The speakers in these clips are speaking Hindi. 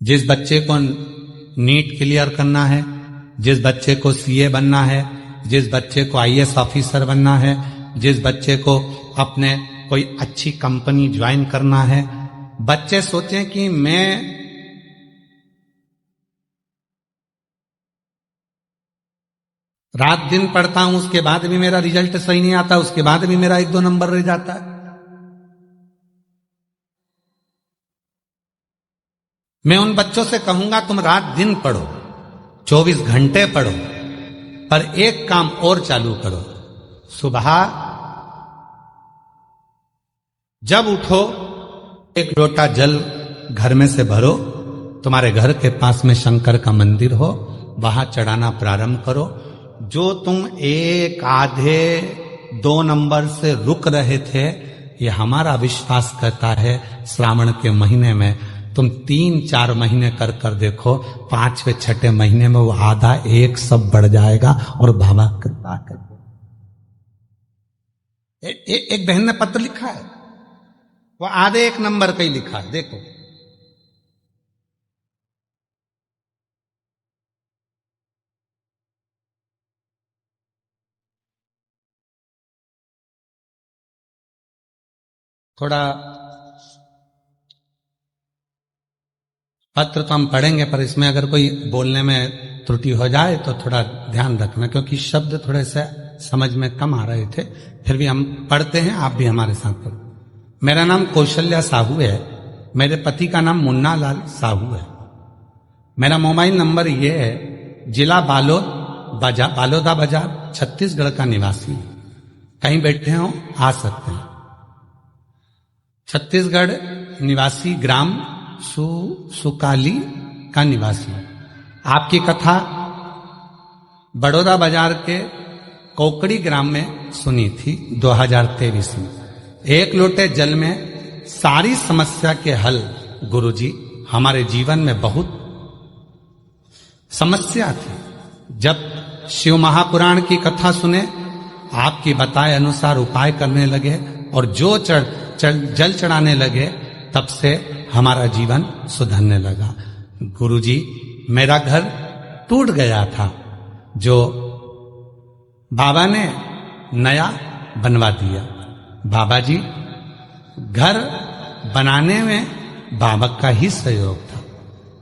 जिस बच्चे को नीट क्लियर करना है, जिस बच्चे को सीए बनना है, जिस बच्चे को आईएएस ऑफिसर बनना है, जिस बच्चे को अपने कोई अच्छी कंपनी ज्वाइन करना है, बच्चे सोचें कि मैं रात दिन पढ़ता हूं, उसके बाद भी मेरा रिजल्ट सही नहीं आता, उसके बाद भी मेरा 1-2 नंबर रह जाता है। मैं उन बच्चों से कहूंगा तुम रात दिन पढ़ो, 24 घंटे पढ़ो, पर एक काम और चालू करो। सुबह जब उठो, एक लोटा जल घर में से भरो, तुम्हारे घर के पास में शंकर का मंदिर हो, वहां चढ़ाना प्रारंभ करो। जो तुम 1, आधे 2 नंबर से रुक रहे थे, ये हमारा विश्वास करता है श्रावण के महीने में तुम 3-4 महीने कर कर देखो, 5वें 6ठे महीने में वो आधा 1 सब बढ़ जाएगा और बाबा कृपा कर। एक बहन ने पत्र लिखा है, वो आधे 1 नंबर का ही लिखा है, देखो। थोड़ा पत्र तो हम पढ़ेंगे, पर इसमें अगर कोई बोलने में त्रुटि हो जाए तो थोड़ा ध्यान रखना, क्योंकि शब्द थोड़े से समझ में कम आ रहे थे। फिर भी हम पढ़ते हैं, आप भी हमारे साथ पढ़ो। मेरा नाम कौशल्या साहू है, मेरे पति का नाम मुन्ना लाल साहू है। मेरा मोबाइल नंबर ये है, जिला बालोदा बाजार, छत्तीसगढ़ का निवासी। कहीं बैठे हो आ सकते हैं। छत्तीसगढ़ निवासी, ग्राम सुकाली का निवासी। आपकी कथा बड़ौदा बाजार के कोकड़ी ग्राम में सुनी थी 2023 में। 1 लोटे जल में सारी समस्या के हल। गुरुजी, हमारे जीवन में बहुत समस्या थी। जब शिव महापुराण की कथा सुने, आपकी बताए अनुसार उपाय करने लगे और जो जल चढ़ाने लगे, तब से हमारा जीवन सुधरने लगा। गुरुजी, मेरा घर टूट गया था, जो बाबा ने नया बनवा दिया। बाबा जी, घर बनाने में बाबा का ही सहयोग था।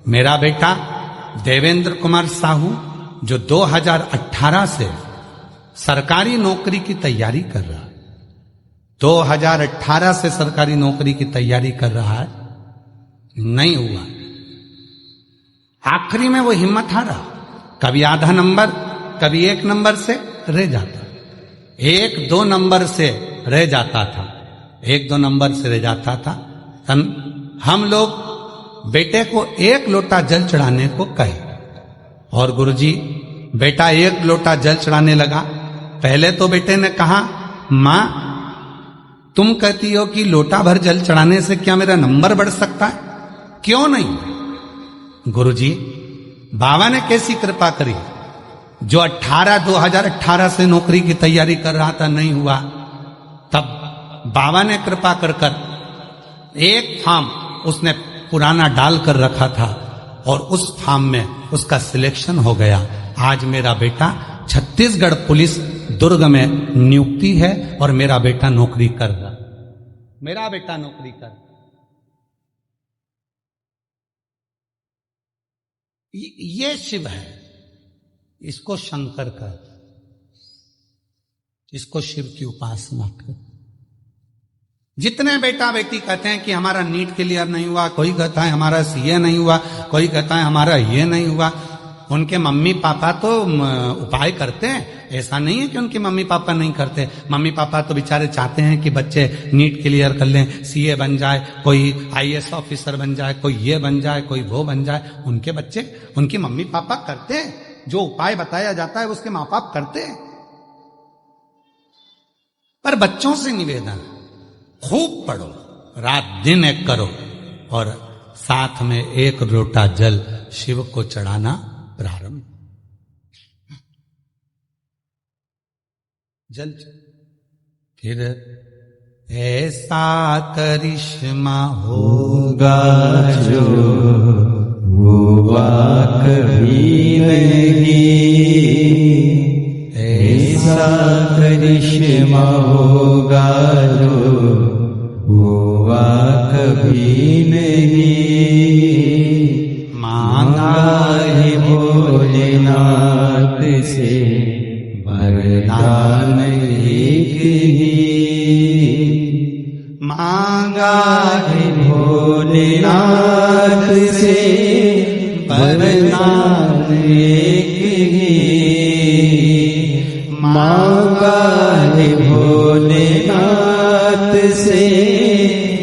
मेरा बेटा देवेंद्र कुमार साहू, जो 2018 से सरकारी नौकरी की तैयारी कर रहा है, 2018 से सरकारी नौकरी की तैयारी कर रहा है, नहीं हुआ। आखिरी में वो हिम्मत हारा, कभी आधा नंबर, कभी 1 नंबर से रह जाता, 1-2 नंबर से रह जाता था, 1-2 नंबर से रह जाता था। हम लोग बेटे को 1 लोटा जल चढ़ाने को कहे, और गुरुजी, बेटा 1 लोटा जल चढ़ाने लगा। पहले तो बेटे ने कहा, मां तुम कहती हो कि लोटा भर जल चढ़ाने से क्या मेरा नंबर बढ़ सकता है? क्यों नहीं? गुरुजी, बाबा ने कैसी कृपा करी? जो 2018 से नौकरी की तैयारी कर रहा था, नहीं हुआ, तब बाबा ने कृपा कर एक फार्म उसने पुराना डाल कर रखा था, और उस फार्म में उसका सिलेक्शन हो गया। आज मेरा बेटा छत्तीसगढ़ पुलिस दुर्ग में नियुक्ति है, और मेरा बेटा नौकरी कर रहा, मेरा बेटा नौकरी कर। ये शिव है, इसको शंकर कर, इसको शिव की उपासना कर। जितने बेटा बेटी कहते हैं कि हमारा नीट क्लियर नहीं हुआ, कोई कहता है हमारा सीए नहीं हुआ, कोई कहता है हमारा ये नहीं हुआ, उनके मम्मी पापा तो उपाय करते हैं। ऐसा नहीं है कि उनके मम्मी पापा नहीं करते। मम्मी पापा तो बेचारे चाहते हैं कि बच्चे नीट क्लियर कर लें, सीए बन जाए, कोई आईएएस ऑफिसर बन जाए, कोई ये बन जाए, कोई वो बन जाए। उनके बच्चे, उनके मम्मी पापा करते हैं, जो उपाय बताया जाता है उसके माँ बाप करते हैं। पर बच्चों से निवेदन, खूब पढ़ो, रात दिन एक करो, और साथ में 1 लोटा जल शिव को चढ़ाना प्रारंभ। जल फिर ऐसा करिश्मा होगा जो हुआ कभी नहीं, ऐसा करिश्मा होगा जो हुआ कभी नहीं। मांगा है भोलेनाथ से वरदान एक ही, मांगा है भोलेनाथ से वरदान एक ही, मांगा है भोलेनाथ से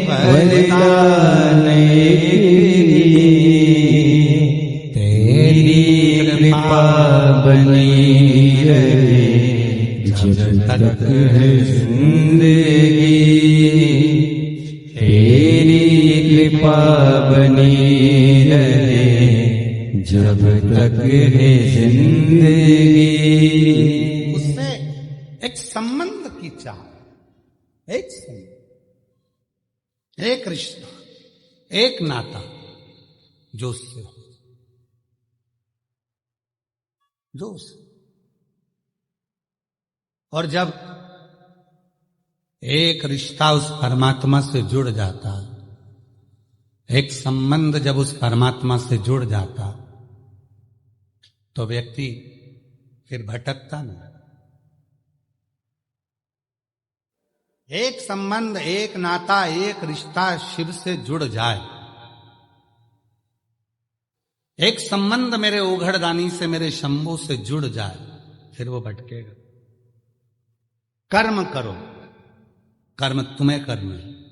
वरदान एक ही। तेरी कृपा बनी रहे जब तक है जिंदगी, तेरी कृपा बनी रहे जब तक है जिंदगी। उससे एक संबंध की चाह, एक संबंध, एक रिश्ता, एक नाता जो उससे हो, जो उससे। और जब एक रिश्ता उस परमात्मा से जुड़ जाता, एक संबंध जब उस परमात्मा से जुड़ जाता, तो व्यक्ति फिर भटकता नहीं। एक संबंध, एक नाता, एक रिश्ता शिव से जुड़ जाए, एक संबंध मेरे ओघड़दानी से, मेरे शंभू से जुड़ जाए, फिर वो भटकेगा। कर्म करो, कर्म तुम्हें करना है।